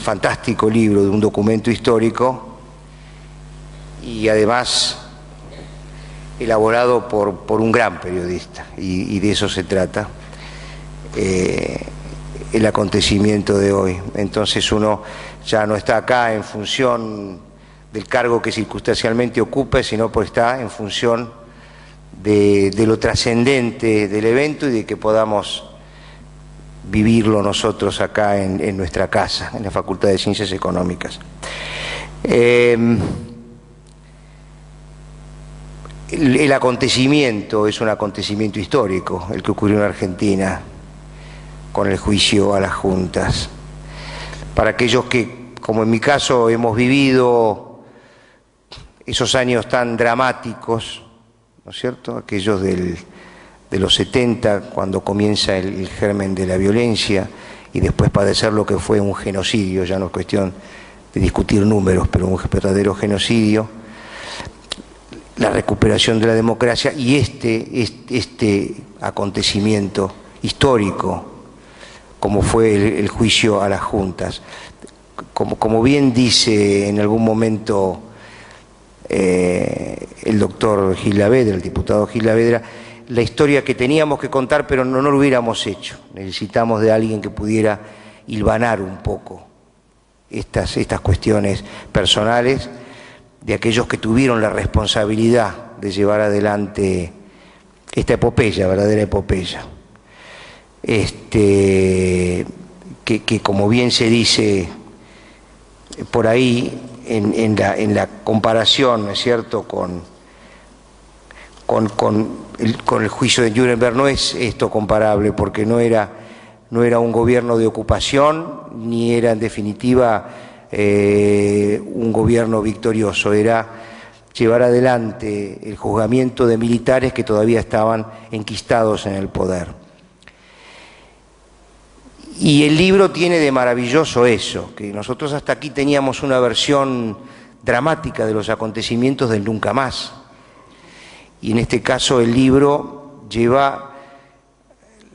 fantástico libro, de un documento histórico, y además elaborado por un gran periodista, y de eso se trata el acontecimiento de hoy. Entonces uno ya no está acá en función del cargo que circunstancialmente ocupa, sino pues está en función de lo trascendente del evento y de que podamos vivirlo nosotros acá en nuestra casa, en la Facultad de Ciencias Económicas. El acontecimiento es un acontecimiento histórico, el que ocurrió en Argentina con el juicio a las juntas. Para aquellos que, como en mi caso, hemos vivido esos años tan dramáticos, ¿no es cierto?, aquellos de los 70, cuando comienza el germen de la violencia, y después padecer lo que fue un genocidio, ya no es cuestión de discutir números, pero un verdadero genocidio, la recuperación de la democracia y este acontecimiento histórico, como fue el juicio a las juntas. Como bien dice en algún momento el doctor Gil Lavedra, el diputado Gil Lavedra, la historia que teníamos que contar, pero no lo hubiéramos hecho. Necesitamos de alguien que pudiera hilvanar un poco estas cuestiones personales de aquellos que tuvieron la responsabilidad de llevar adelante esta epopeya, verdadera epopeya. Que como bien se dice por ahí en la comparación, ¿no es cierto?, con el juicio de Nuremberg, no es esto comparable, porque no era un gobierno de ocupación, ni era en definitiva un gobierno victorioso, era llevar adelante el juzgamiento de militares que todavía estaban enquistados en el poder. Y el libro tiene de maravilloso eso, que nosotros hasta aquí teníamos una versión dramática de los acontecimientos del nunca más. Y en este caso el libro lleva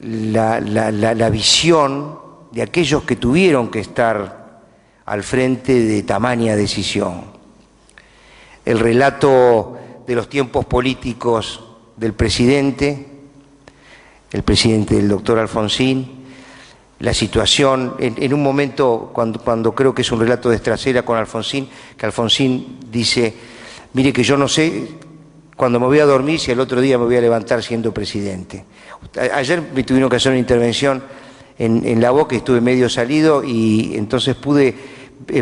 la visión de aquellos que tuvieron que estar al frente de tamaña decisión. El relato de los tiempos políticos del presidente, el presidente del doctor Alfonsín, la situación, en un momento cuando creo que es un relato de Estracera con Alfonsín, que Alfonsín dice, mire que yo no sé cuando me voy a dormir si al otro día me voy a levantar siendo presidente. Ayer me tuvieron que hacer una intervención en La Voz, que estuve medio salido, y entonces pude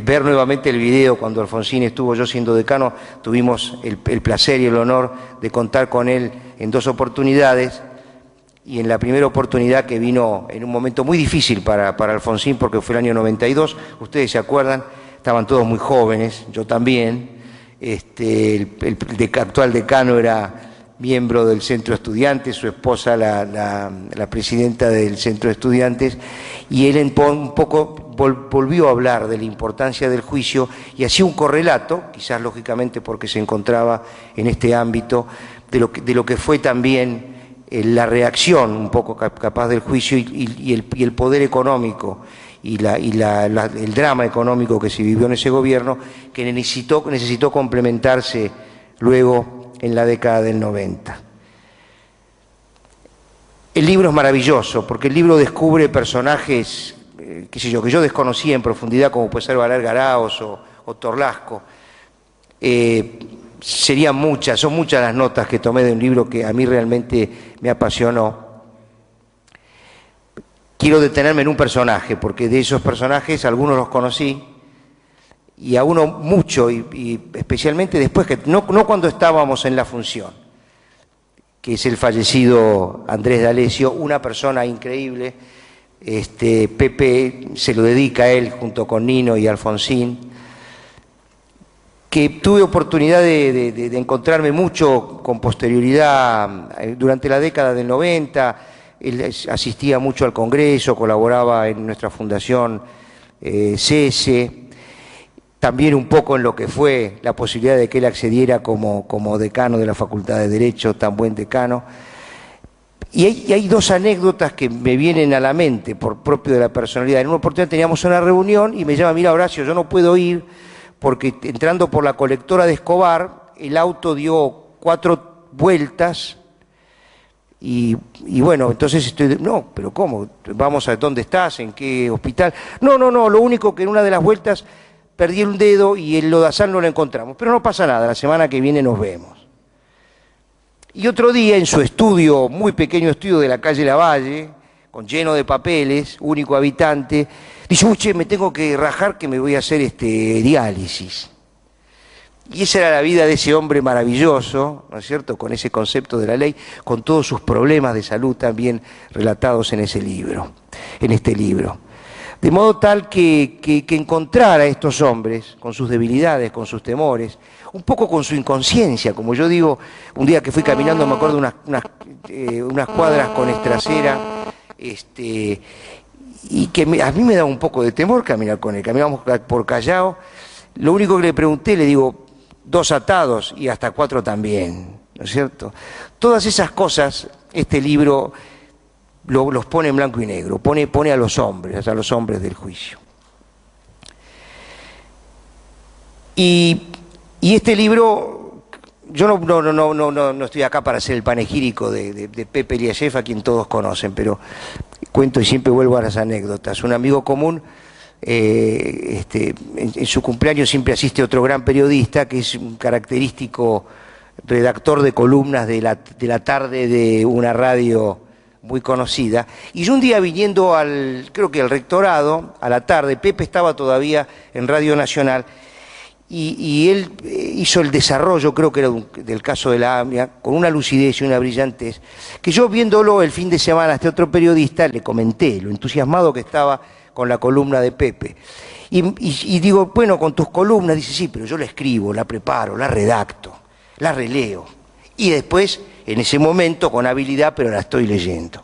ver nuevamente el video cuando Alfonsín estuvo, yo siendo decano, tuvimos el placer y el honor de contar con él en 2 oportunidades. Y en la primera oportunidad, que vino en un momento muy difícil para Alfonsín, porque fue el año 92, ustedes se acuerdan, estaban todos muy jóvenes, yo también, el actual decano era miembro del Centro de Estudiantes, su esposa la presidenta del Centro de Estudiantes, y él un poco volvió a hablar de la importancia del juicio y hacía un correlato, quizás lógicamente porque se encontraba en este ámbito, de lo que fue también la reacción un poco capaz del juicio y el poder económico y el drama económico que se vivió en ese gobierno, que necesitó complementarse luego en la década del 90. El libro es maravilloso porque el libro descubre personajes que yo desconocía en profundidad, como puede ser Valer Garaos o Torlasco. Son muchas las notas que tomé de un libro que a mí realmente me apasionó. Quiero detenerme en un personaje, porque de esos personajes algunos los conocí, y a uno mucho, y especialmente después, que no cuando estábamos en la función, que es el fallecido Andrés D'Alessio, una persona increíble. Pepe se lo dedica a él junto con Nino y Alfonsín, que tuve oportunidad de encontrarme mucho con posterioridad durante la década del 90. Él asistía mucho al Congreso, colaboraba en nuestra fundación CESE, también un poco en lo que fue la posibilidad de que él accediera como decano de la Facultad de Derecho, tan buen decano. Y hay dos anécdotas que me vienen a la mente por propio de la personalidad. En una oportunidad teníamos una reunión y me llama, mira Horacio, yo no puedo ir porque entrando por la colectora de Escobar, el auto dio 4 vueltas y bueno, entonces estoy, no, pero ¿cómo? Vamos a dónde estás, en qué hospital. No, lo único que en una de las vueltas perdí un dedo y el lodazal no lo encontramos. Pero no pasa nada, la semana que viene nos vemos. Y otro día, en su estudio, muy pequeño estudio de la calle Lavalle, con lleno de papeles, único habitante, dice, uy, che, me tengo que rajar que me voy a hacer diálisis. Y esa era la vida de ese hombre maravilloso, ¿no es cierto?, con ese concepto de la ley, con todos sus problemas de salud también relatados en ese libro, en este libro. De modo tal que encontrar a estos hombres, con sus debilidades, con sus temores, un poco con su inconsciencia, como yo digo, un día que fui caminando, me acuerdo, unas cuadras con Estracera, y que a mí me da un poco de temor caminar con él. Caminamos por Callao, lo único que le pregunté, le digo, 2 atados y hasta 4 también, ¿no es cierto? Todas esas cosas, este libro los pone en blanco y negro, pone a los hombres del juicio. Y este libro, yo no estoy acá para hacer el panegírico de Pepe Eliashev, a quien todos conocen, pero cuento y siempre vuelvo a las anécdotas. Un amigo común, en su cumpleaños siempre asiste otro gran periodista, que es un característico redactor de columnas de la tarde de una radio muy conocida, y yo un día viniendo creo que al rectorado, a la tarde, Pepe estaba todavía en Radio Nacional, y él hizo el desarrollo, creo que era del caso de la AMIA, con una lucidez y una brillantez, que yo viéndolo el fin de semana a este otro periodista, le comenté lo entusiasmado que estaba con la columna de Pepe. Y digo, bueno, con tus columnas, dice, sí, pero yo la escribo, la preparo, la redacto, la releo, y después, en ese momento, con habilidad, pero la estoy leyendo.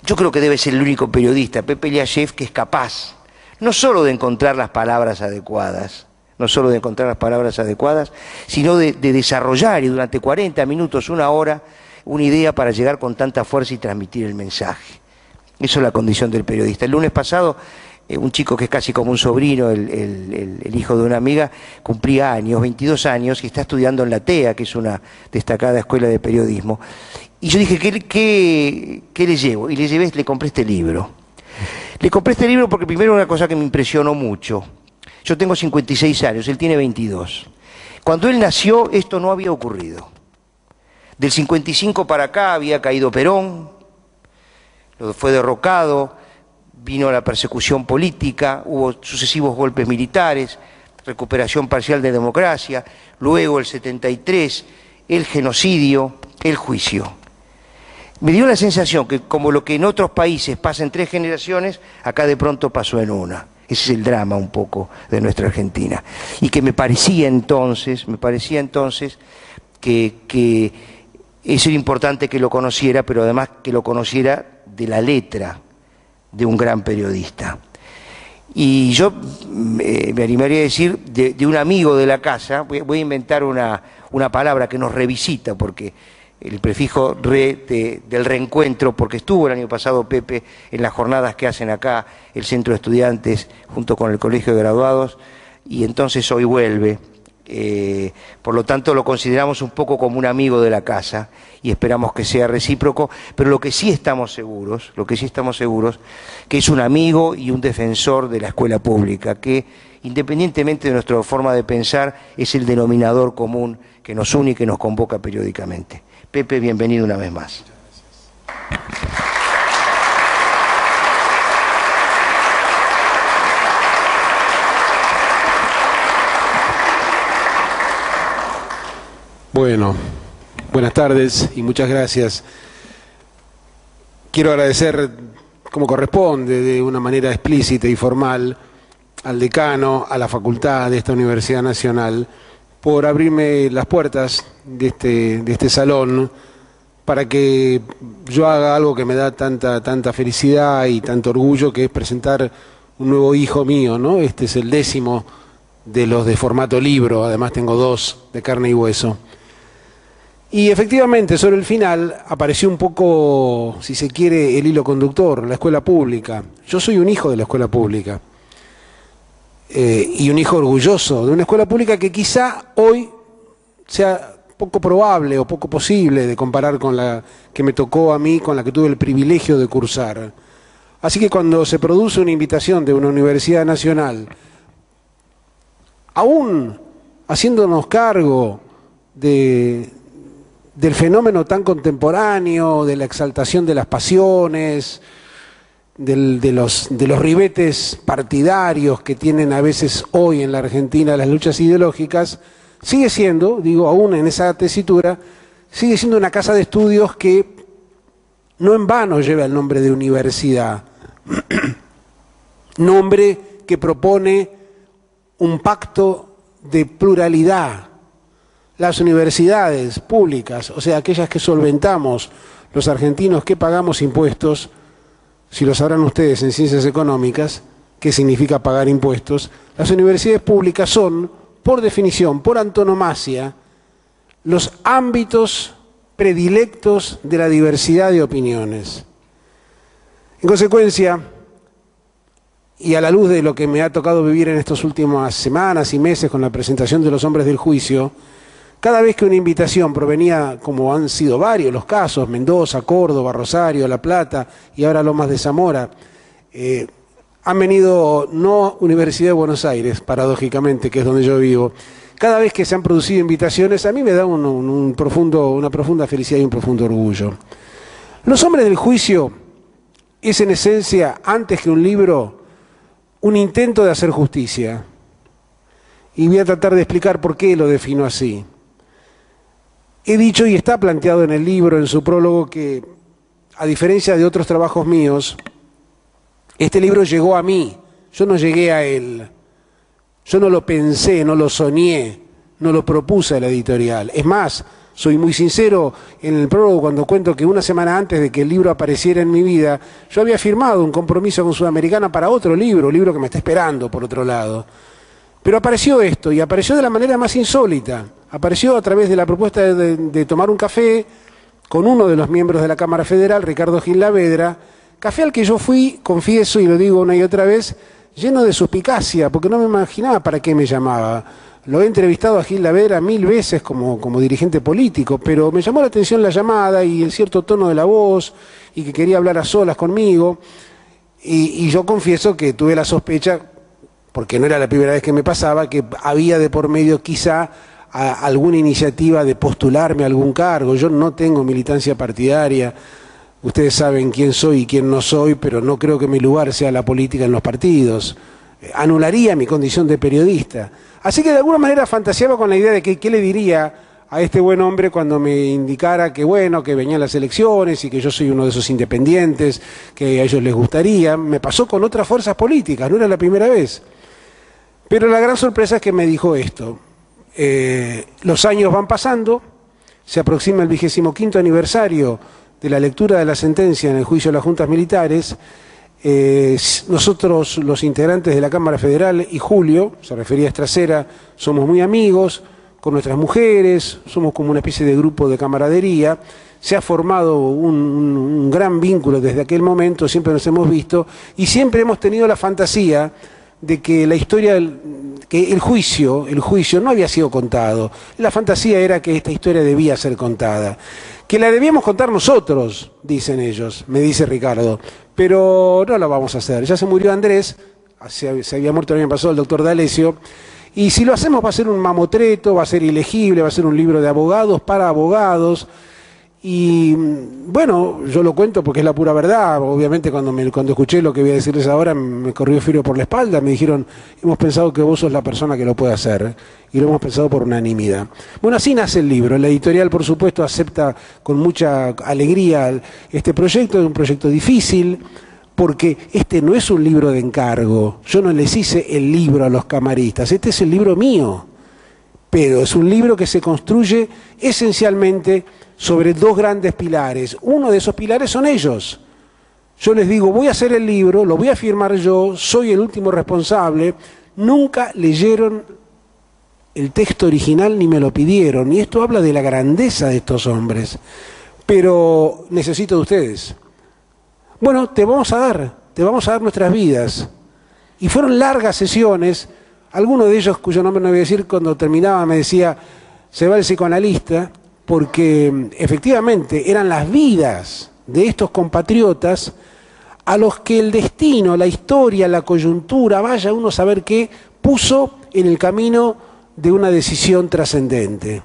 Yo creo que debe ser el único periodista, Pepe Eliashev, que es capaz, no solo de encontrar las palabras adecuadas, sino de desarrollar, y durante 40 minutos, 1 hora, una idea para llegar con tanta fuerza y transmitir el mensaje. Eso es la condición del periodista. El lunes pasado, un chico que es casi como un sobrino, el hijo de una amiga, cumplía años, 22 años, y está estudiando en la TEA, que es una destacada escuela de periodismo. Y yo dije, ¿qué le llevo? Y le compré este libro. Le compré este libro porque primero una cosa que me impresionó mucho. Yo tengo 56 años, él tiene 22. Cuando él nació, esto no había ocurrido. Del 55 para acá había caído Perón, fue derrocado, vino la persecución política, hubo sucesivos golpes militares, recuperación parcial de democracia, luego el 73, el genocidio, el juicio. Me dio la sensación que como lo que en otros países pasa en 3 generaciones, acá de pronto pasó en una. Ese es el drama un poco de nuestra Argentina. Y que me parecía entonces que eso era importante que lo conociera, pero además que lo conociera de la letra de un gran periodista. Y yo me animaría a decir de un amigo de la casa, voy a inventar una palabra que nos revisita, porque el prefijo del reencuentro, porque estuvo el año pasado Pepe en las jornadas que hacen acá el Centro de Estudiantes junto con el Colegio de Graduados, y entonces hoy vuelve. Por lo tanto lo consideramos un poco como un amigo de la casa y esperamos que sea recíproco, pero lo que sí estamos seguros, que es un amigo y un defensor de la escuela pública, que independientemente de nuestra forma de pensar, es el denominador común que nos une y que nos convoca periódicamente. Pepe, bienvenido una vez más. Bueno, buenas tardes y muchas gracias. Quiero agradecer, como corresponde, de una manera explícita y formal, al decano, a la facultad de esta Universidad Nacional, por abrirme las puertas de este salón para que yo haga algo que me da tanta felicidad y tanto orgullo, que es presentar un nuevo hijo mío, ¿no? Este es el 10º de los de formato libro, además tengo 2 de carne y hueso. Y efectivamente, sobre el final apareció un poco, si se quiere, el hilo conductor, la escuela pública. Yo soy un hijo de la escuela pública y un hijo orgulloso de una escuela pública que quizá hoy sea poco probable o poco posible de comparar con la que me tocó a mí, con la que tuve el privilegio de cursar. Así que cuando se produce una invitación de una universidad nacional, aún haciéndonos cargo del fenómeno tan contemporáneo, de la exaltación de las pasiones, de los ribetes partidarios que tienen a veces hoy en la Argentina las luchas ideológicas, sigue siendo, digo, aún en esa tesitura, sigue siendo una casa de estudios que no en vano lleva el nombre de universidad, nombre que propone un pacto de pluralidad. Las universidades públicas, o sea, aquellas que solventamos los argentinos que pagamos impuestos, si lo sabrán ustedes en ciencias económicas, qué significa pagar impuestos, las universidades públicas son, por definición, por antonomasia, los ámbitos predilectos de la diversidad de opiniones. En consecuencia, y a la luz de lo que me ha tocado vivir en estas últimas semanas y meses con la presentación de los hombres del juicio, cada vez que una invitación provenía, como han sido varios los casos, Mendoza, Córdoba, Rosario, La Plata y ahora Lomas de Zamora, han venido no Universidad de Buenos Aires, paradójicamente, que es donde yo vivo. Cada vez que se han producido invitaciones, a mí me da una profunda felicidad y un profundo orgullo. Los hombres del juicio es en esencia, antes que un libro, un intento de hacer justicia. Y voy a tratar de explicar por qué lo defino así. He dicho y está planteado en el libro, en su prólogo, que a diferencia de otros trabajos míos, este libro llegó a mí, yo no llegué a él. Yo no lo pensé, no lo soñé, no lo propuse a la editorial. Es más, soy muy sincero en el prólogo cuando cuento que una semana antes de que el libro apareciera en mi vida, yo había firmado un compromiso con Sudamericana para otro libro, un libro que me está esperando por otro lado. Pero apareció esto, y apareció de la manera más insólita. Apareció a través de la propuesta de tomar un café con uno de los miembros de la Cámara Federal, Ricardo Gil Lavedra, café al que yo fui, confieso y lo digo una y otra vez, lleno de suspicacia, porque no me imaginaba para qué me llamaba. Lo he entrevistado a Gil Lavedra 1000 veces como dirigente político, pero me llamó la atención la llamada y el cierto tono de la voz, y que quería hablar a solas conmigo, y yo confieso que tuve la sospecha, porque no era la primera vez que me pasaba, que había de por medio quizá alguna iniciativa de postularme a algún cargo. Yo no tengo militancia partidaria, ustedes saben quién soy y quién no soy, pero no creo que mi lugar sea la política en los partidos. Anularía mi condición de periodista. Así que de alguna manera fantaseaba con la idea de que qué le diría a este buen hombre cuando me indicara que bueno, que venían las elecciones y que yo soy uno de esos independientes, que a ellos les gustaría. Me pasó con otras fuerzas políticas, no era la primera vez. Pero la gran sorpresa es que me dijo esto. Los años van pasando, se aproxima el 25º aniversario de la lectura de la sentencia en el juicio de las juntas militares. Nosotros, los integrantes de la Cámara Federal, y Julio, se refería a Estracera, somos muy amigos con nuestras mujeres, somos como una especie de grupo de camaradería. Se ha formado un gran vínculo desde aquel momento, siempre nos hemos visto y siempre hemos tenido la fantasía de que la historia, que el juicio no había sido contado. La fantasía era que esta historia debía ser contada. Que la debíamos contar nosotros, dicen ellos, me dice Ricardo, pero no la vamos a hacer. Ya se murió Andrés, se había muerto el año pasado el doctor D'Alessio, y si lo hacemos va a ser un mamotreto, va a ser ilegible, va a ser un libro de abogados para abogados. Y bueno, yo lo cuento porque es la pura verdad. Obviamente cuando escuché lo que voy a decirles ahora me corrió frío por la espalda. Me dijeron, hemos pensado que vos sos la persona que lo puede hacer, y lo hemos pensado por unanimidad. Bueno, así nace el libro. La editorial, por supuesto, acepta con mucha alegría este proyecto. Es un proyecto difícil porque este no es un libro de encargo. Yo no les hice el libro a los camaristas, este es el libro mío, pero es un libro que se construye esencialmente sobre dos grandes pilares. Uno de esos pilares son ellos. Yo les digo, voy a hacer el libro, lo voy a firmar yo, soy el último responsable. Nunca leyeron el texto original ni me lo pidieron, y esto habla de la grandeza de estos hombres, pero necesito de ustedes. Bueno, te vamos a dar nuestras vidas. Y fueron largas sesiones. Alguno de ellos, cuyo nombre no voy a decir, cuando terminaba me decía, se va el psicoanalista, porque efectivamente eran las vidas de estos compatriotas a los que el destino, la historia, la coyuntura, vaya uno a saber qué, puso en el camino de una decisión trascendente.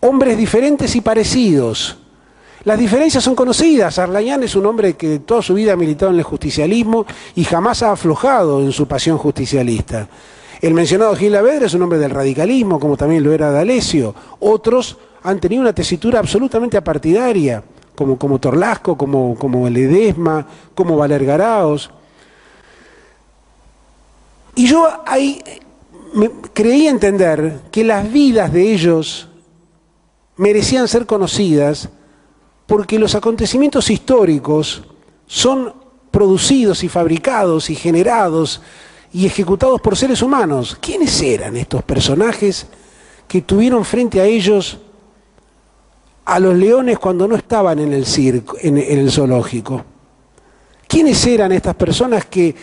Hombres diferentes y parecidos. Las diferencias son conocidas. Arlañán es un hombre que toda su vida ha militado en el justicialismo y jamás ha aflojado en su pasión justicialista. El mencionado Gil Lavedra es un hombre del radicalismo, como también lo era D'Alessio. Otros han tenido una tesitura absolutamente apartidaria, como Torlasco, como Ledesma, como Valer Garaos. Y yo ahí creí entender que las vidas de ellos merecían ser conocidas porque los acontecimientos históricos son producidos y fabricados y generados y ejecutados por seres humanos. ¿Quiénes eran estos personajes que tuvieron frente a ellos a los leones cuando no estaban en el circo, en el zoológico? ¿Quiénes eran estas personas que,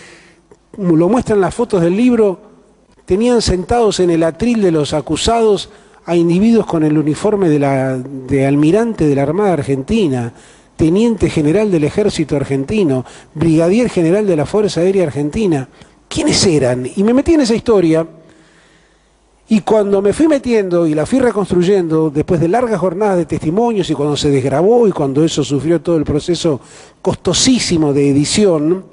como lo muestran las fotos del libro, tenían sentados en el atril de los acusados a individuos con el uniforme de almirante de la Armada Argentina, teniente general del Ejército Argentino, brigadier general de la Fuerza Aérea Argentina? ¿Quiénes eran? Y me metí en esa historia, y cuando me fui metiendo y la fui reconstruyendo, después de largas jornadas de testimonios, y cuando se desgrabó, y cuando eso sufrió todo el proceso costosísimo de edición,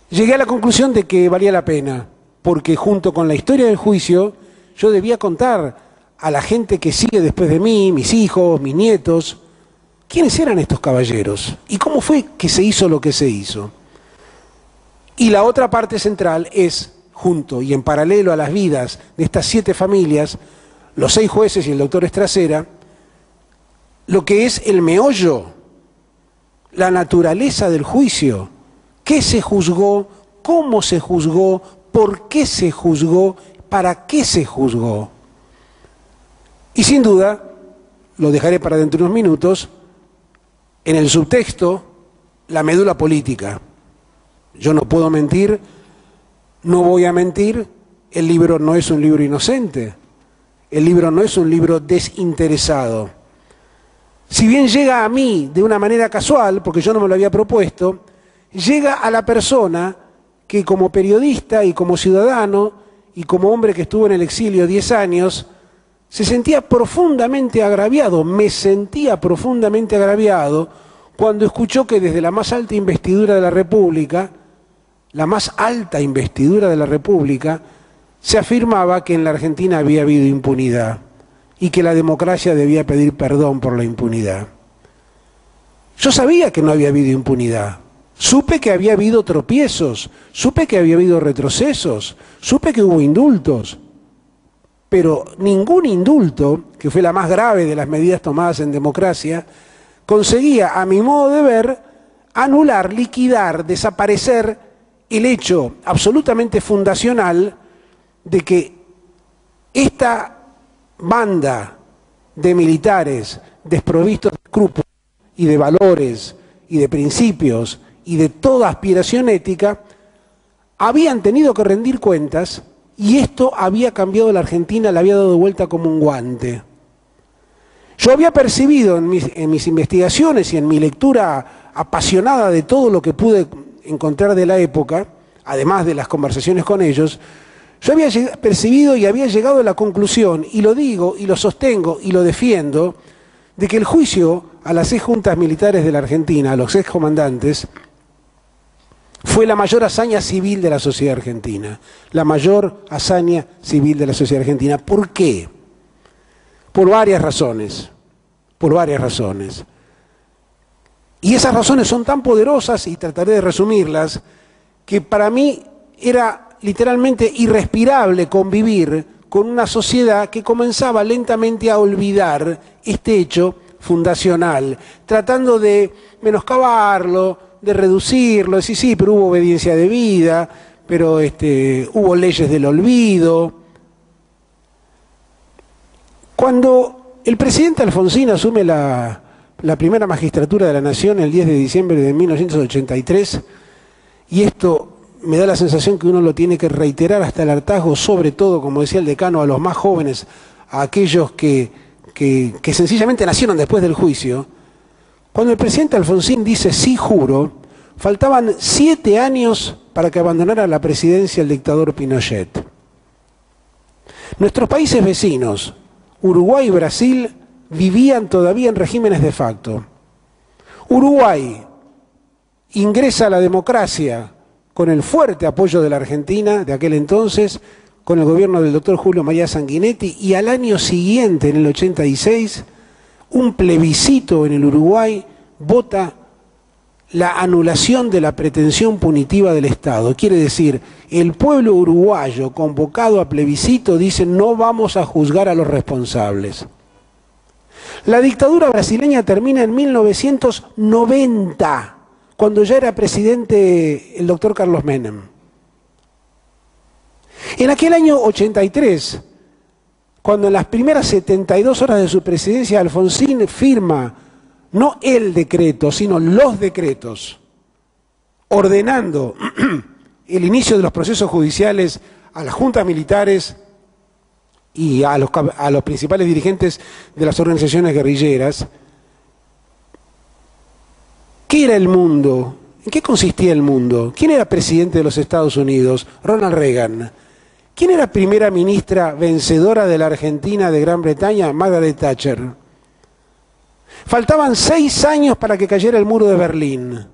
llegué a la conclusión de que valía la pena, porque junto con la historia del juicio, yo debía contar a la gente que sigue después de mí, mis hijos, mis nietos, quiénes eran estos caballeros y cómo fue que se hizo lo que se hizo. Y la otra parte central es, junto y en paralelo a las vidas de estas 7 familias, los 6 jueces y el doctor Estracera, lo que es el meollo, la naturaleza del juicio, qué se juzgó, cómo se juzgó, por qué se juzgó, para qué se juzgó. Y sin duda, lo dejaré para dentro de unos minutos, en el subtexto, la médula política. Yo no puedo mentir, no voy a mentir, el libro no es un libro inocente, el libro no es un libro desinteresado. Si bien llega a mí de una manera casual, porque yo no me lo había propuesto, llega a la persona que como periodista y como ciudadano y como hombre que estuvo en el exilio 10 años, se sentía profundamente agraviado, me sentía profundamente agraviado cuando escuchó que desde la más alta investidura de la República, la más alta investidura de la República, se afirmaba que en la Argentina había habido impunidad y que la democracia debía pedir perdón por la impunidad. Yo sabía que no había habido impunidad. Supe que había habido tropiezos, supe que había habido retrocesos, supe que hubo indultos, pero ningún indulto, que fue la más grave de las medidas tomadas en democracia, conseguía, a mi modo de ver, anular, liquidar, desaparecer el hecho absolutamente fundacional de que esta banda de militares desprovistos de escrúpulos y de valores y de principios y de toda aspiración ética, habían tenido que rendir cuentas y esto había cambiado la Argentina, la había dado vuelta como un guante. Yo había percibido en mis investigaciones y en mi lectura apasionada de todo lo que pude encontrar de la época, además de las conversaciones con ellos, yo había percibido y había llegado a la conclusión, y lo digo y lo sostengo y lo defiendo, de que el juicio a las 6 juntas militares de la Argentina, a los excomandantes, fue la mayor hazaña civil de la sociedad argentina. La mayor hazaña civil de la sociedad argentina. ¿Por qué? Por varias razones. Por varias razones. Y esas razones son tan poderosas, y trataré de resumirlas, que para mí era literalmente irrespirable convivir con una sociedad que comenzaba lentamente a olvidar este hecho fundacional, tratando de menoscabarlo, de reducirlo, decir sí, pero hubo obediencia debida, pero hubo leyes del olvido. Cuando el presidente Alfonsín asume la primera magistratura de la Nación el 10 de diciembre de 1983, y esto me da la sensación que uno lo tiene que reiterar hasta el hartazgo, sobre todo, como decía el decano, a los más jóvenes, a aquellos que sencillamente nacieron después del juicio. Cuando el presidente Alfonsín dice "sí juro", faltaban 7 años para que abandonara la presidencia el dictador Pinochet. Nuestros países vecinos, Uruguay y Brasil, vivían todavía en regímenes de facto. Uruguay ingresa a la democracia con el fuerte apoyo de la Argentina de aquel entonces, con el gobierno del doctor Julio María Sanguinetti, y al año siguiente, en el 86, un plebiscito en el Uruguay vota la anulación de la pretensión punitiva del Estado. Quiere decir, el pueblo uruguayo convocado a plebiscito dice: no vamos a juzgar a los responsables. La dictadura brasileña termina en 1990, cuando ya era presidente el doctor Carlos Menem. En aquel año 83, cuando en las primeras 72 horas de su presidencia Alfonsín firma no el decreto, sino los decretos, ordenando el inicio de los procesos judiciales a las juntas militares y a los principales dirigentes de las organizaciones guerrilleras. ¿Qué era el mundo? ¿En qué consistía el mundo? ¿Quién era presidente de los Estados Unidos? Ronald Reagan. ¿Quién era primera ministra vencedora de la Argentina de Gran Bretaña? Margaret Thatcher. Faltaban 6 años para que cayera el muro de Berlín.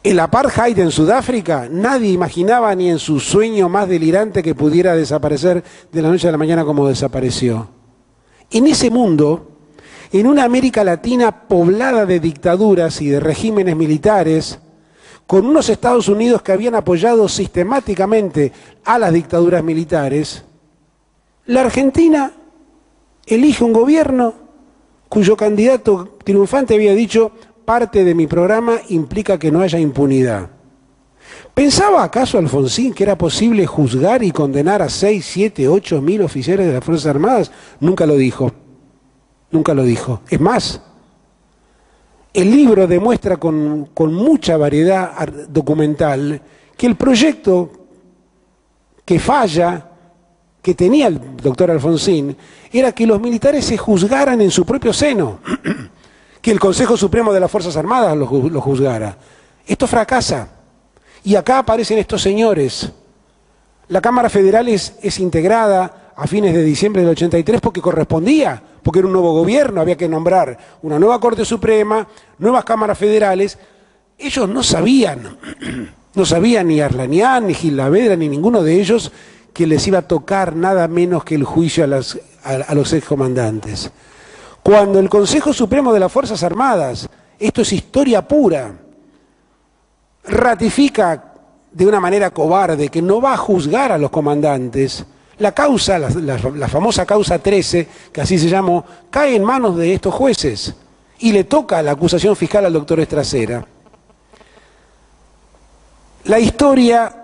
El apartheid en Sudáfrica, nadie imaginaba ni en su sueño más delirante que pudiera desaparecer de la noche a la mañana como desapareció. En ese mundo, en una América Latina poblada de dictaduras y de regímenes militares, con unos Estados Unidos que habían apoyado sistemáticamente a las dictaduras militares, la Argentina elige un gobierno cuyo candidato triunfante había dicho: parte de mi programa implica que no haya impunidad. ¿Pensaba acaso Alfonsín que era posible juzgar y condenar a 6, 7, 8 mil oficiales de las Fuerzas Armadas? Nunca lo dijo. Nunca lo dijo. Es más, el libro demuestra con mucha variedad documental que el proyecto que falla, que tenía el doctor Alfonsín, era que los militares se juzgaran en su propio seno, que el Consejo Supremo de las Fuerzas Armadas lo juzgara. Esto fracasa. Y acá aparecen estos señores. La Cámara Federal es integrada a fines de diciembre del 83 porque correspondía, porque era un nuevo gobierno, había que nombrar una nueva Corte Suprema, nuevas cámaras federales. Ellos no sabían ni Arlanián, ni Gil Lavedra, ni ninguno de ellos, que les iba a tocar nada menos que el juicio a los excomandantes. Cuando el Consejo Supremo de las Fuerzas Armadas, esto es historia pura, ratifica de una manera cobarde que no va a juzgar a los comandantes, la causa, la famosa causa 13, que así se llamó, cae en manos de estos jueces y le toca la acusación fiscal al doctor Estracera. La historia,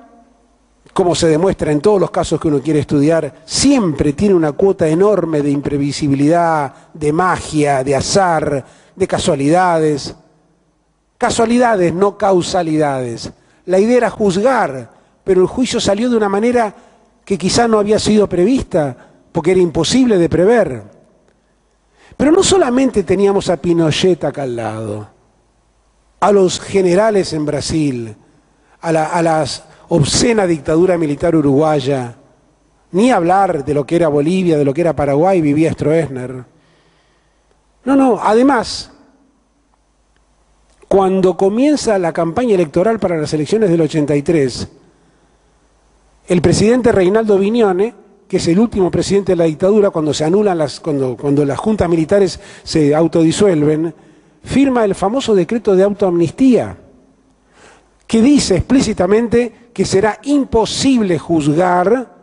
como se demuestra en todos los casos que uno quiere estudiar, siempre tiene una cuota enorme de imprevisibilidad, de magia, de azar, de casualidades. Casualidades, no causalidades. La idea era juzgar, pero el juicio salió de una manera que quizá no había sido prevista, porque era imposible de prever. Pero no solamente teníamos a Pinochet acá al lado, a los generales en Brasil, a la obscena dictadura militar uruguaya, ni hablar de lo que era Bolivia, de lo que era Paraguay, vivía Stroessner. No, además, cuando comienza la campaña electoral para las elecciones del 83, el presidente Reinaldo Vignone, que es el último presidente de la dictadura, cuando se anulan cuando las juntas militares se autodisuelven, firma el famoso decreto de autoamnistía, que dice explícitamente que será imposible juzgar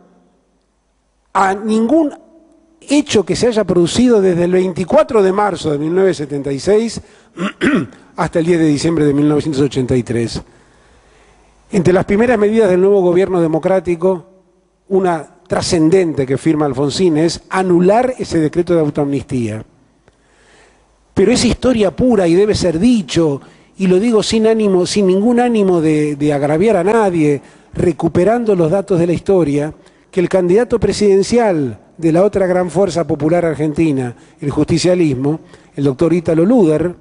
a ningún hecho que se haya producido desde el 24 de marzo de 1976 hasta el 10 de diciembre de 1983. Entre las primeras medidas del nuevo gobierno democrático, una trascendente que firma Alfonsín es anular ese decreto de autoamnistía. Pero es historia pura y debe ser dicho, y lo digo sin ningún ánimo de agraviar a nadie, recuperando los datos de la historia, que el candidato presidencial de la otra gran fuerza popular argentina, el justicialismo, el doctor Ítalo Luder,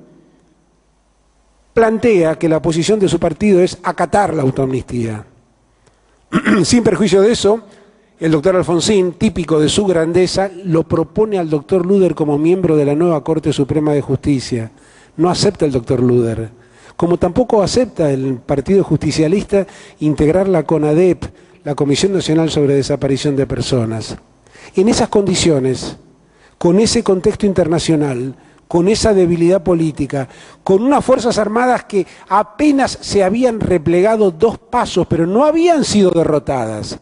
plantea que la posición de su partido es acatar la autoamnistía. Sin perjuicio de eso, el doctor Alfonsín, típico de su grandeza, lo propone al doctor Luder como miembro de la nueva Corte Suprema de Justicia. No acepta el doctor Luder, como tampoco acepta el Partido Justicialista integrar la CONADEP, la Comisión Nacional sobre Desaparición de Personas. En esas condiciones, con ese contexto internacional, con esa debilidad política, con unas Fuerzas Armadas que apenas se habían replegado 2 pasos, pero no habían sido derrotadas,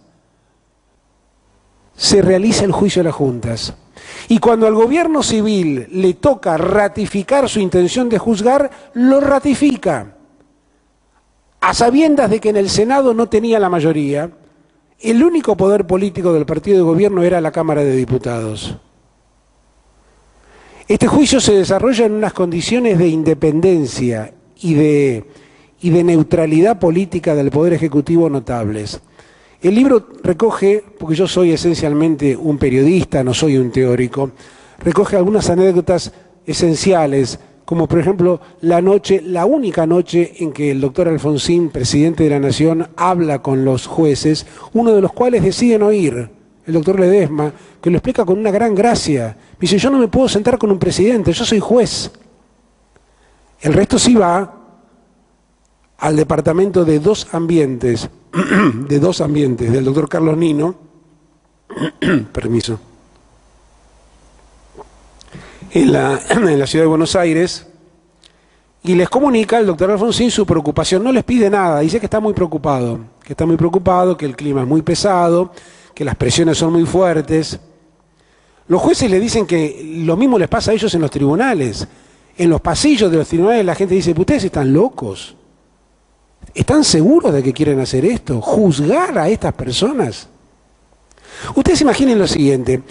se realiza el juicio de las juntas. Y cuando al gobierno civil le toca ratificar su intención de juzgar, lo ratifica. A sabiendas de que en el Senado no tenía la mayoría, el único poder político del partido de gobierno era la Cámara de Diputados. Este juicio se desarrolla en unas condiciones de independencia y de neutralidad política del Poder Ejecutivo notables. El libro recoge, porque yo soy esencialmente un periodista, no soy un teórico, recoge algunas anécdotas esenciales, como por ejemplo la única noche en que el doctor Alfonsín, presidente de la Nación, habla con los jueces, uno de los cuales deciden oír, el doctor Ledesma, que lo explica con una gran gracia. Dice, yo no me puedo sentar con un presidente, yo soy juez. El resto sí va al departamento de 2 ambientes, del doctor Carlos Nino, permiso, en la ciudad de Buenos Aires, y les comunica al doctor Alfonsín su preocupación. No les pide nada, dice que está muy preocupado, que el clima es muy pesado, que las presiones son muy fuertes. Los jueces le dicen que lo mismo les pasa a ellos en los tribunales. En los pasillos de los tribunales la gente dice, ustedes están locos. ¿Están seguros de que quieren hacer esto? ¿Juzgar a estas personas? Ustedes imaginen lo siguiente.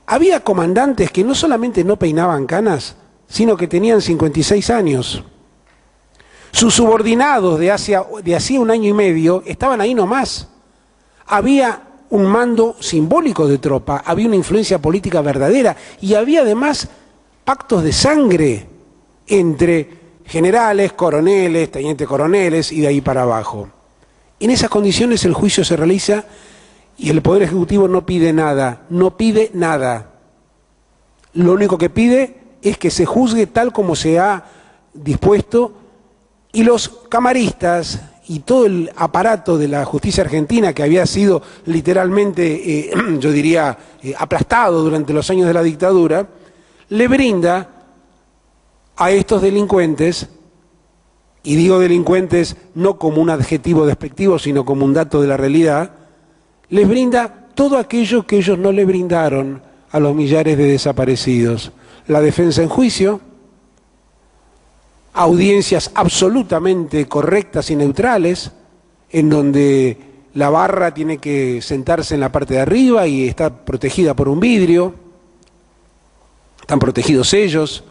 Había comandantes que no solamente no peinaban canas, sino que tenían 56 años. Sus subordinados de hacía 1 año y medio estaban ahí nomás. Había un mando simbólico de tropa, había una influencia política verdadera y había además pactos de sangre entre generales, coroneles, tenientes coroneles y de ahí para abajo. En esas condiciones el juicio se realiza y el Poder Ejecutivo no pide nada, Lo único que pide es que se juzgue tal como se ha dispuesto y los camaristas y todo el aparato de la justicia argentina, que había sido literalmente, yo diría, aplastado durante los años de la dictadura, le brinda a estos delincuentes, y digo delincuentes no como un adjetivo despectivo, sino como un dato de la realidad, les brinda todo aquello que ellos no le brindaron a los millares de desaparecidos. La defensa en juicio, audiencias absolutamente correctas y neutrales, en donde la barra tiene que sentarse en la parte de arriba y está protegida por un vidrio, están protegidos ellos,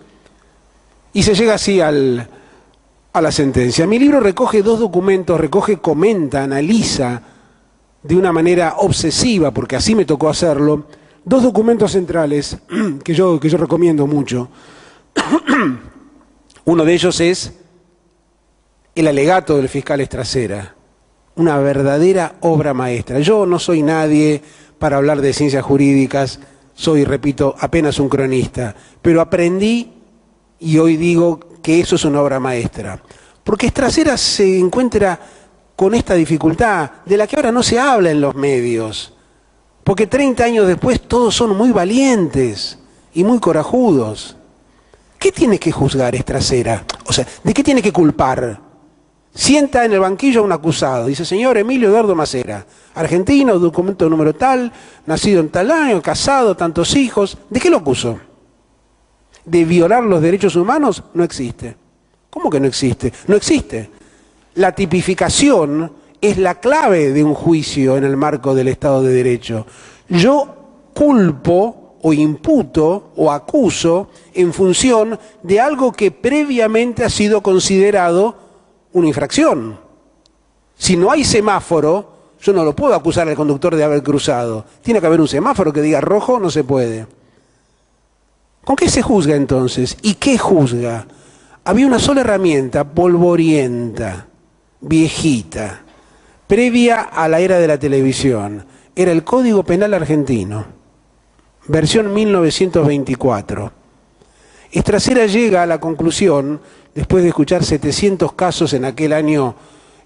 y se llega así a la sentencia. Mi libro recoge 2 documentos, comenta, analiza de una manera obsesiva, porque así me tocó hacerlo, 2 documentos centrales que yo recomiendo mucho. Uno de ellos es el alegato del fiscal Estracera, una verdadera obra maestra. Yo no soy nadie para hablar de ciencias jurídicas, soy, repito, apenas un cronista, pero aprendí y hoy digo que eso es una obra maestra. Porque Estracera se encuentra con esta dificultad de la que ahora no se habla en los medios, porque 30 años después todos son muy valientes y muy corajudos. ¿Qué tiene que juzgar Estracera? O sea, ¿de qué tiene que culpar? Sienta en el banquillo a un acusado, dice, señor Emilio Eduardo Macera, argentino, documento número tal, nacido en tal año, casado, tantos hijos. ¿De qué lo acusó? ¿De violar los derechos humanos? No existe. ¿Cómo que no existe? No existe. La tipificación es la clave de un juicio en el marco del Estado de Derecho. Yo culpo o imputo o acuso en función de algo que previamente ha sido considerado una infracción. Si no hay semáforo, yo no lo puedo acusar al conductor de haber cruzado. Tiene que haber un semáforo que diga rojo, no se puede. ¿Con qué se juzga entonces? ¿Y qué juzga? Había una sola herramienta, polvorienta, viejita, previa a la era de la televisión. Era el Código Penal argentino, versión 1924. Estracera llega a la conclusión, después de escuchar 700 casos en aquel año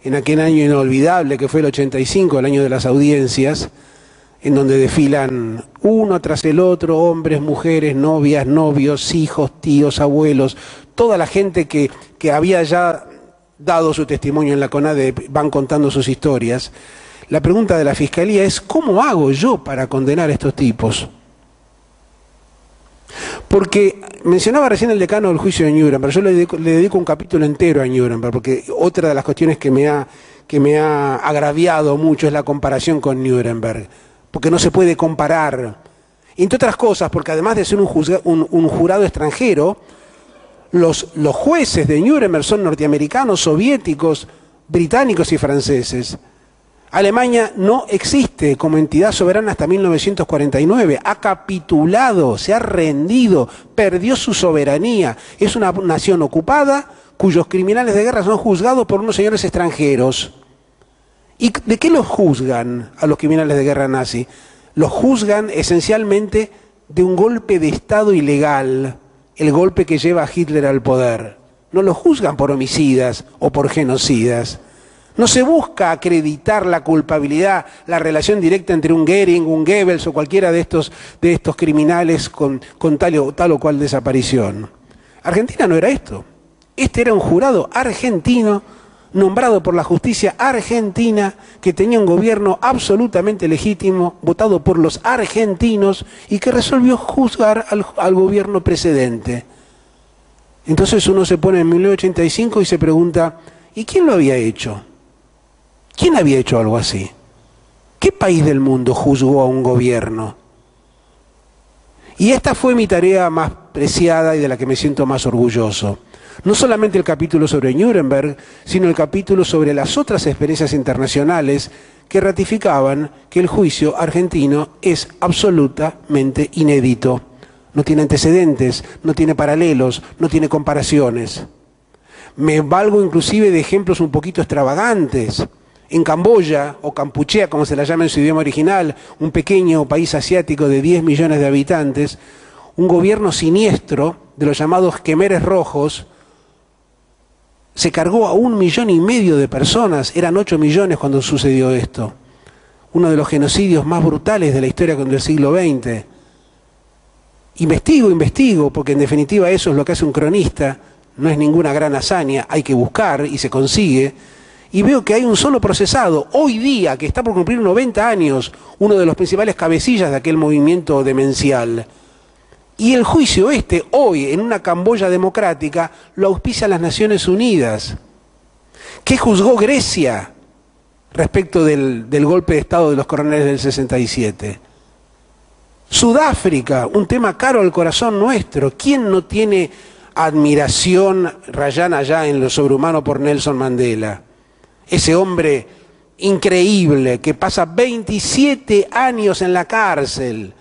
inolvidable que fue el 85, el año de las audiencias, en donde desfilan uno tras el otro, hombres, mujeres, novias, novios, hijos, tíos, abuelos, toda la gente que había ya dado su testimonio en la CONADE, van contando sus historias. La pregunta de la Fiscalía es, ¿cómo hago yo para condenar a estos tipos? Porque mencionaba recién el decano del juicio de Nuremberg, yo le dedico un capítulo entero a Nuremberg, porque otra de las cuestiones que me ha agraviado mucho es la comparación con Nuremberg, porque no se puede comparar, entre otras cosas, porque además de ser un jurado extranjero, los jueces de Nuremberg son norteamericanos, soviéticos, británicos y franceses. Alemania no existe como entidad soberana hasta 1949, ha capitulado, se ha rendido, perdió su soberanía, es una nación ocupada cuyos criminales de guerra son juzgados por unos señores extranjeros. ¿Y de qué los juzgan a los criminales de guerra nazi? Los juzgan esencialmente de un golpe de Estado ilegal, el golpe que lleva a Hitler al poder. No los juzgan por homicidas o por genocidas. No se busca acreditar la culpabilidad, la relación directa entre un Goering, un Goebbels o cualquiera de estos criminales con tal o cual desaparición. Argentina no era esto. Este era un jurado argentino, nombrado por la justicia argentina, que tenía un gobierno absolutamente legítimo, votado por los argentinos y que resolvió juzgar al gobierno precedente. Entonces uno se pone en 1985 y se pregunta, ¿y quién lo había hecho? ¿Quién había hecho algo así? ¿Qué país del mundo juzgó a un gobierno? Y esta fue mi tarea más preciada y de la que me siento más orgulloso. No solamente el capítulo sobre Nuremberg, sino el capítulo sobre las otras experiencias internacionales que ratificaban que el juicio argentino es absolutamente inédito. No tiene antecedentes, no tiene paralelos, no tiene comparaciones. Me valgo inclusive de ejemplos un poquito extravagantes. En Camboya, o Kampuchea, como se la llama en su idioma original, un pequeño país asiático de 10 millones de habitantes, un gobierno siniestro de los llamados Khmeres rojos se cargó a 1,5 millones de personas, eran 8 millones cuando sucedió esto. Uno de los genocidios más brutales de la historia del siglo XX. Investigo, porque en definitiva eso es lo que hace un cronista, no es ninguna gran hazaña, hay que buscar y se consigue. Y veo que hay un solo procesado, hoy día, que está por cumplir 90 años, uno de los principales cabecillas de aquel movimiento demencial. Y el juicio hoy, en una Camboya democrática, lo auspicia las Naciones Unidas. ¿Qué juzgó Grecia respecto del golpe de Estado de los coroneles del 67? Sudáfrica, un tema caro al corazón nuestro. ¿Quién no tiene admiración rayana ya en lo sobrehumano por Nelson Mandela? Ese hombre increíble que pasa 27 años en la cárcel,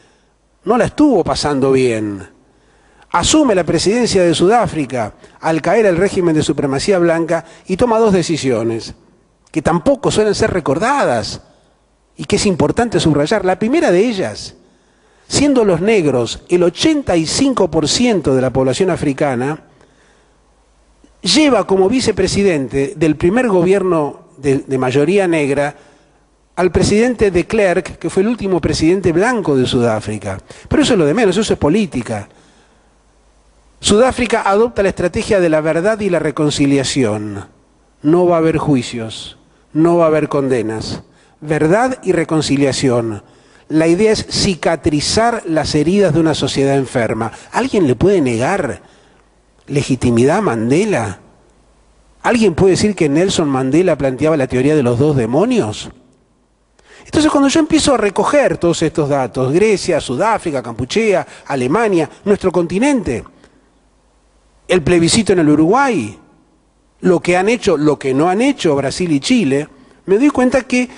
no la estuvo pasando bien. Asume la presidencia de Sudáfrica al caer el régimen de supremacía blanca y toma 2 decisiones que tampoco suelen ser recordadas y que es importante subrayar. La primera de ellas, siendo los negros el 85% de la población africana, lleva como vicepresidente del primer gobierno de mayoría negra al presidente de Klerk, que fue el último presidente blanco de Sudáfrica. Pero eso es lo de menos, eso es política. Sudáfrica adopta la estrategia de la verdad y la reconciliación. No va a haber juicios, no va a haber condenas. Verdad y reconciliación. La idea es cicatrizar las heridas de una sociedad enferma. ¿Alguien le puede negar legitimidad a Mandela? ¿Alguien puede decir que Nelson Mandela planteaba la teoría de los 2 demonios? Entonces cuando yo empiezo a recoger todos estos datos, Grecia, Sudáfrica, Kampuchea, Alemania, nuestro continente, el plebiscito en el Uruguay, lo que han hecho, lo que no han hecho Brasil y Chile, me doy cuenta que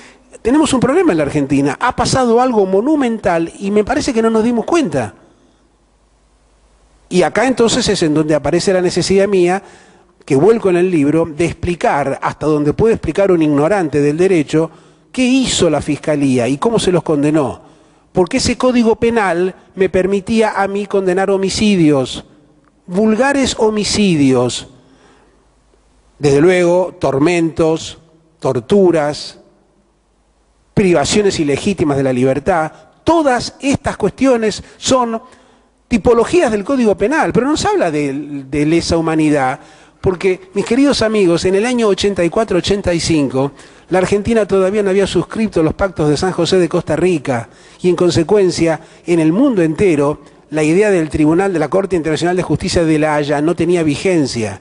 tenemos un problema en la Argentina. Ha pasado algo monumental y me parece que no nos dimos cuenta. Y acá entonces es en donde aparece la necesidad mía, que vuelco en el libro, de explicar, hasta donde puede explicar un ignorante del derecho, qué hizo la Fiscalía y cómo se los condenó. Porque ese Código Penal me permitía a mí condenar homicidios, vulgares homicidios, desde luego tormentos, torturas, privaciones ilegítimas de la libertad. Todas estas cuestiones son tipologías del Código Penal, pero no se habla de lesa humanidad, porque, mis queridos amigos, en el año 84-85, la Argentina todavía no había suscrito los pactos de San José de Costa Rica, y en consecuencia, en el mundo entero, la idea del Tribunal de la Corte Internacional de Justicia de La Haya no tenía vigencia.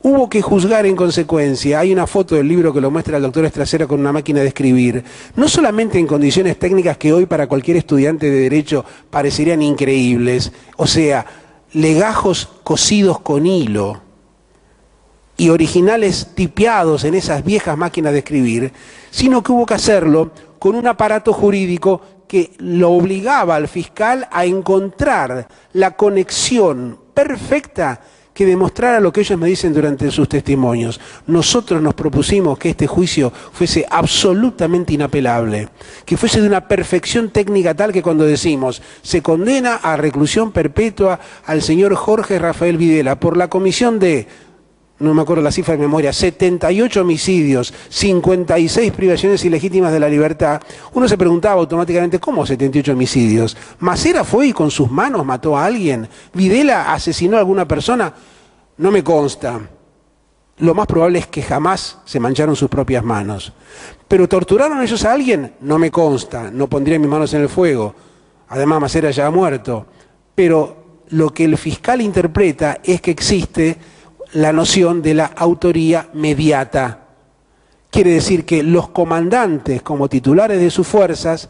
Hubo que juzgar en consecuencia. Hay una foto del libro que lo muestra el doctor Estracera con una máquina de escribir, no solamente en condiciones técnicas que hoy para cualquier estudiante de Derecho parecerían increíbles, o sea, legajos cosidos con hilo y originales tipeados en esas viejas máquinas de escribir, sino que hubo que hacerlo con un aparato jurídico que lo obligaba al fiscal a encontrar la conexión perfecta que demostrara lo que ellos me dicen durante sus testimonios. Nosotros nos propusimos que este juicio fuese absolutamente inapelable, que fuese de una perfección técnica tal que cuando decimos se condena a reclusión perpetua al señor Jorge Rafael Videla por la comisión de, no me acuerdo la cifra de memoria, 78 homicidios, 56 privaciones ilegítimas de la libertad, uno se preguntaba automáticamente, ¿cómo 78 homicidios? ¿Macera fue y con sus manos mató a alguien? ¿Videla asesinó a alguna persona? No me consta. Lo más probable es que jamás se mancharon sus propias manos. ¿Pero torturaron ellos a alguien? No me consta, no pondría mis manos en el fuego. Además, Macera ya ha muerto. Pero lo que el fiscal interpreta es que existe la noción de la autoría mediata. Quiere decir que los comandantes, como titulares de sus fuerzas,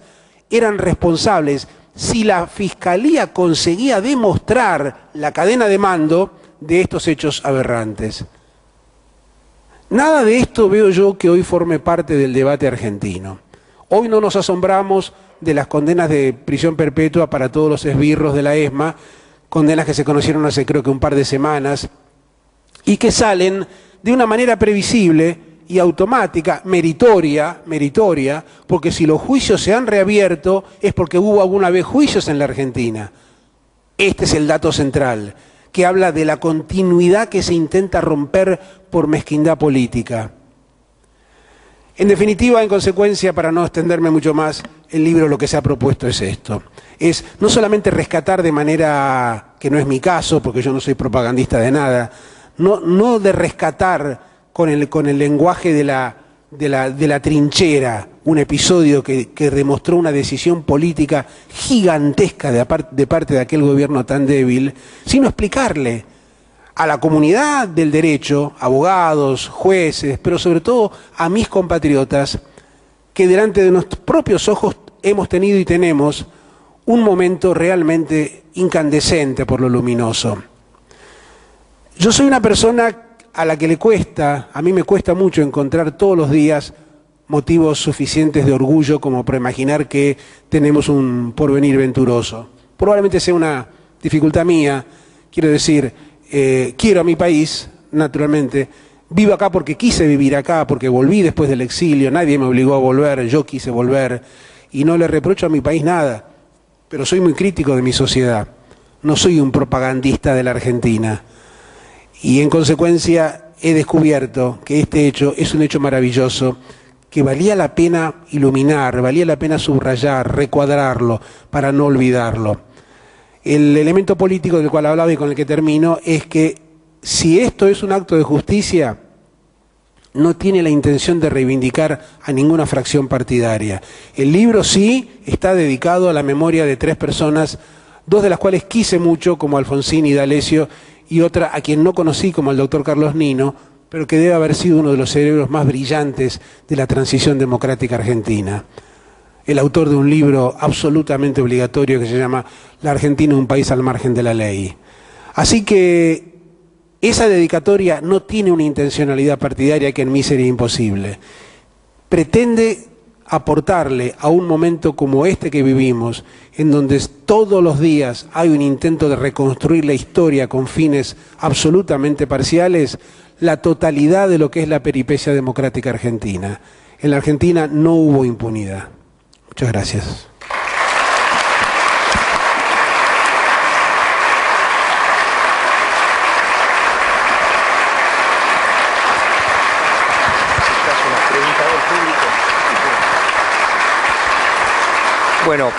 eran responsables si la Fiscalía conseguía demostrar la cadena de mando de estos hechos aberrantes. Nada de esto veo yo que hoy forme parte del debate argentino. Hoy no nos asombramos de las condenas de prisión perpetua para todos los esbirros de la ESMA, condenas que se conocieron hace creo que un par de semanas, y que salen de una manera previsible y automática, meritoria, porque si los juicios se han reabierto es porque hubo alguna vez juicios en la Argentina. Este es el dato central, que habla de la continuidad que se intenta romper por mezquindad política. En definitiva, en consecuencia, para no extenderme mucho más, el libro lo que se ha propuesto es esto. Es no solamente rescatar de manera, que no es mi caso, porque yo no soy propagandista de nada, no de rescatar con el lenguaje de la trinchera, un episodio que demostró una decisión política gigantesca de parte de aquel gobierno tan débil, sino explicarle a la comunidad del derecho, abogados, jueces, pero sobre todo a mis compatriotas, que delante de nuestros propios ojos hemos tenido y tenemos un momento realmente incandescente por lo luminoso. Yo soy una persona a la que a mí me cuesta mucho encontrar todos los días motivos suficientes de orgullo como para imaginar que tenemos un porvenir venturoso. Probablemente sea una dificultad mía, quiero decir, quiero a mi país, naturalmente, vivo acá porque quise vivir acá, porque volví después del exilio, nadie me obligó a volver, yo quise volver, y no le reprocho a mi país nada, pero soy muy crítico de mi sociedad, no soy un propagandista de la Argentina. Y en consecuencia he descubierto que este hecho es un hecho maravilloso, que valía la pena iluminar, valía la pena subrayar, recuadrarlo, para no olvidarlo. El elemento político del cual hablaba y con el que termino es que si esto es un acto de justicia, no tiene la intención de reivindicar a ninguna fracción partidaria. El libro sí está dedicado a la memoria de 3 personas, 2 de las cuales quise mucho, como Alfonsín y D'Alessio, y otra a quien no conocí como el doctor Carlos Nino, pero que debe haber sido uno de los cerebros más brillantes de la transición democrática argentina. el autor de un libro absolutamente obligatorio que se llama La Argentina, un país al margen de la ley. Así que esa dedicatoria no tiene una intencionalidad partidaria que en mí sería imposible. Pretende aportarle a un momento como este que vivimos, en donde todos los días hay un intento de reconstruir la historia con fines absolutamente parciales, la totalidad de lo que es la peripecia democrática argentina. En la Argentina no hubo impunidad. Muchas gracias. Bueno,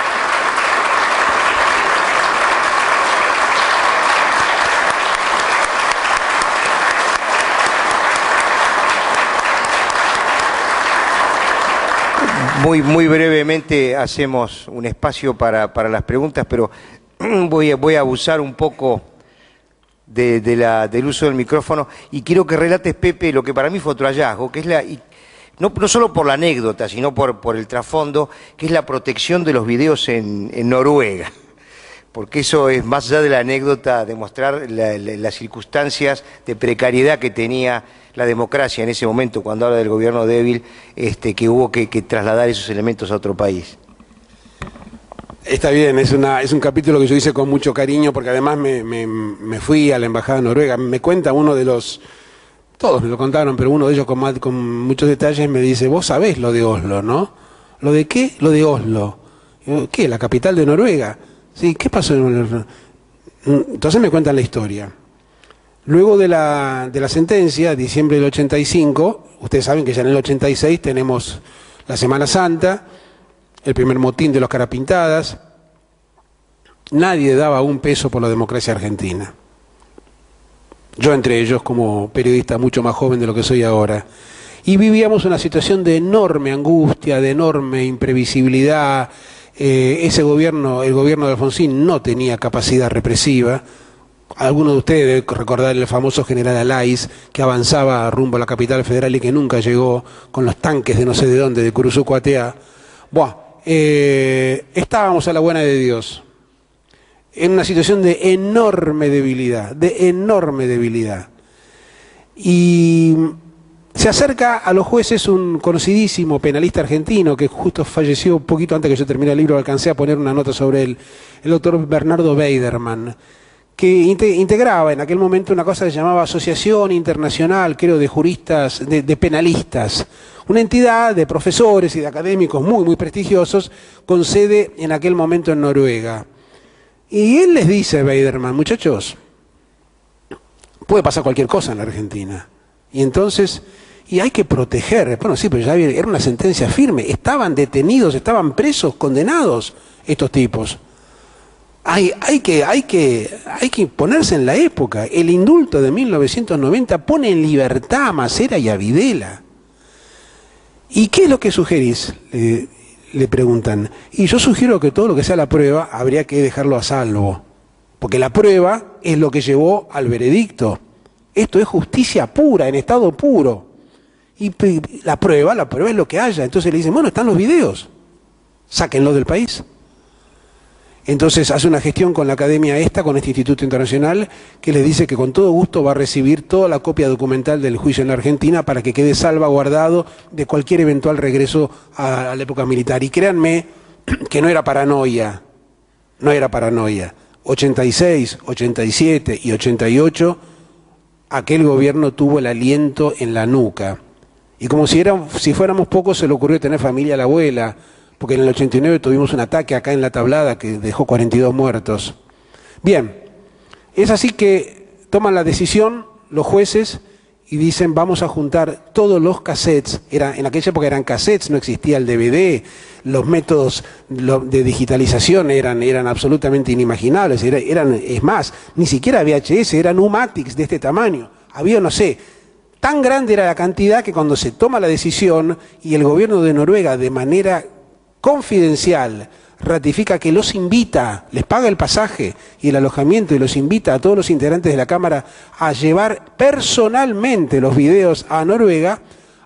muy brevemente hacemos un espacio para las preguntas, pero voy a abusar un poco del uso del micrófono y quiero que relates, Pepe, lo que para mí fue otro hallazgo, que es no solo por la anécdota, sino por el trasfondo, que es la protección de los videos en Noruega. Porque eso es, más allá de la anécdota, demostrar las circunstancias de precariedad que tenía la democracia en ese momento, cuando habla del gobierno débil, que hubo que trasladar esos elementos a otro país. Está bien, es un capítulo que yo hice con mucho cariño, porque además me fui a la Embajada de Noruega. Me cuenta uno de los... Todos me lo contaron, pero uno de ellos con muchos detalles me dice, vos sabés lo de Oslo, ¿no? ¿Lo de qué? Lo de Oslo. ¿Qué? ¿La capital de Noruega? Sí, ¿qué pasó? Entonces me cuentan la historia. Luego de la sentencia, diciembre del 85, ustedes saben que ya en el 86 tenemos la Semana Santa, el primer motín de los Carapintadas. Nadie daba un peso por la democracia argentina. Yo entre ellos, como periodista mucho más joven de lo que soy ahora. Y vivíamos una situación de enorme angustia, de enorme imprevisibilidad. Ese gobierno, el gobierno de Alfonsín, no tenía capacidad represiva. Algunos de ustedes deben recordar el famoso general Alaiz, que avanzaba rumbo a la capital federal y que nunca llegó, con los tanques de no sé de dónde, de Curuzucuatea. Estábamos a la buena de Dios, en una situación de enorme debilidad, Y se acerca a los jueces un conocidísimo penalista argentino que justo falleció un poquito antes que yo terminé el libro, alcancé a poner una nota sobre él, el doctor Bernardo Beiderman, que integraba en aquel momento una cosa que se llamaba Asociación Internacional, creo, de Juristas, de Penalistas, una entidad de profesores y de académicos muy prestigiosos, con sede en aquel momento en Noruega. Y él les dice a Beiderman, muchachos, puede pasar cualquier cosa en la Argentina. Y entonces, y hay que proteger. Bueno, sí, pero ya era una sentencia firme. Estaban detenidos, estaban presos, condenados estos tipos. Hay que ponerse en la época. El indulto de 1990 pone en libertad a Macera y a Videla. ¿Y qué es lo que sugerís? Le preguntan. Y yo sugiero que todo lo que sea la prueba habría que dejarlo a salvo. Porque la prueba es lo que llevó al veredicto. Esto es justicia pura, en estado puro. Y la prueba es lo que haya. Entonces le dicen, bueno, están los videos. Sáquenlo del país. Entonces hace una gestión con la academia con este Instituto Internacional, que les dice que con todo gusto va a recibir toda la copia documental del juicio en la Argentina para que quede salvaguardado de cualquier eventual regreso a la época militar. Y créanme que no era paranoia. 86, 87 y 88, aquel gobierno tuvo el aliento en la nuca. Y como si fuéramos pocos, se le ocurrió tener familia a la abuela, porque en el 89 tuvimos un ataque acá en La Tablada que dejó 42 muertos. Bien, es así que toman la decisión los jueces y dicen, vamos a juntar todos los cassettes. En aquella época eran cassettes, no existía el DVD, los métodos de digitalización eran absolutamente inimaginables, es más, ni siquiera VHS, eran Numatics de este tamaño. Había, no sé, tan grande era la cantidad que cuando se toma la decisión y el gobierno de Noruega de manera confidencial ratifica que los invita, les paga el pasaje y el alojamiento y los invita a todos los integrantes de la Cámara a llevar personalmente los videos a Noruega,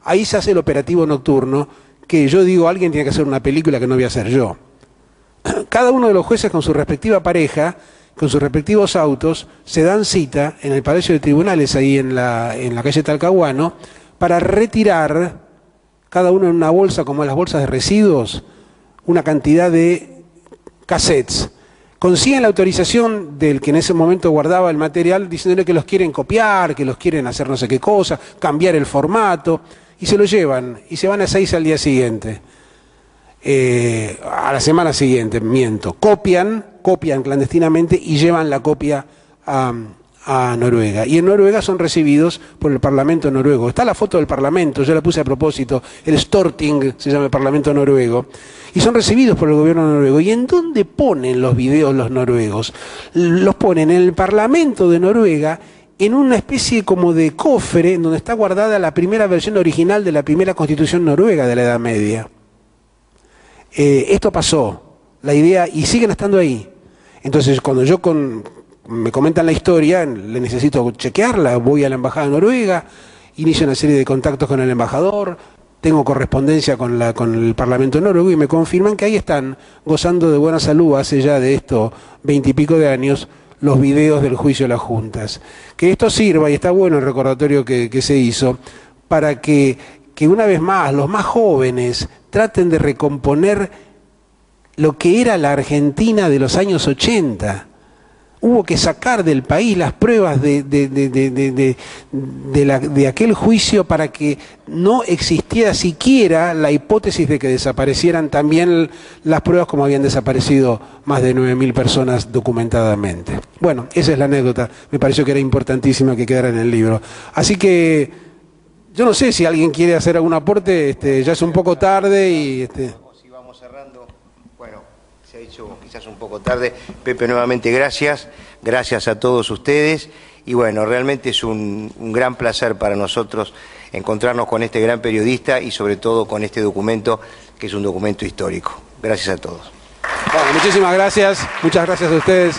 ahí se hace el operativo nocturno que yo digo, alguien tiene que hacer una película que no voy a hacer yo. Cada uno de los jueces con su respectiva pareja, con sus respectivos autos, se dan cita en el Palacio de Tribunales, ahí en la calle Talcahuano, para retirar, cada uno en una bolsa, como las bolsas de residuos, una cantidad de cassettes. Consiguen la autorización del que en ese momento guardaba el material, diciéndole que los quieren copiar, que los quieren hacer no sé qué cosa, cambiar el formato, y se lo llevan, y se van a 6 al día siguiente. A la semana siguiente, miento, copian clandestinamente y llevan la copia a Noruega. Y en Noruega son recibidos por el Parlamento noruego. Está la foto del Parlamento, yo la puse a propósito, el Storting se llama el Parlamento noruego, y son recibidos por el gobierno noruego. ¿Y en dónde ponen los videos los noruegos? Los ponen en el Parlamento de Noruega, en una especie como de cofre, en donde está guardada la primera versión original de la primera constitución noruega de la Edad Media. Esto pasó, la idea, y siguen estando ahí. Entonces, cuando me comentan la historia, le necesito chequearla, voy a la embajada de Noruega, inicio una serie de contactos con el embajador, tengo correspondencia con el Parlamento noruego y me confirman que ahí están, gozando de buena salud hace ya de esto 20 y pico de años, los videos del juicio de las juntas. Que esto sirva, y está bueno el recordatorio que se hizo, para que una vez más los más jóvenes traten de recomponer lo que era la Argentina de los años 80. Hubo que sacar del país las pruebas de aquel juicio para que no existiera siquiera la hipótesis de que desaparecieran también las pruebas, como habían desaparecido más de 9.000 personas documentadamente. Bueno, esa es la anécdota, me pareció que era importantísima que quedara en el libro. Así que yo no sé si alguien quiere hacer algún aporte, ya es un poco tarde y... Si vamos cerrando, bueno, se ha hecho quizás un poco tarde. Pepe, nuevamente gracias a todos ustedes, y bueno, realmente es un gran placer para nosotros encontrarnos con este gran periodista y sobre todo con este documento, que es un documento histórico. Gracias a todos. Bueno, muchísimas gracias, muchas gracias a ustedes.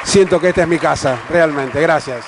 Siento que esta es mi casa, realmente, gracias.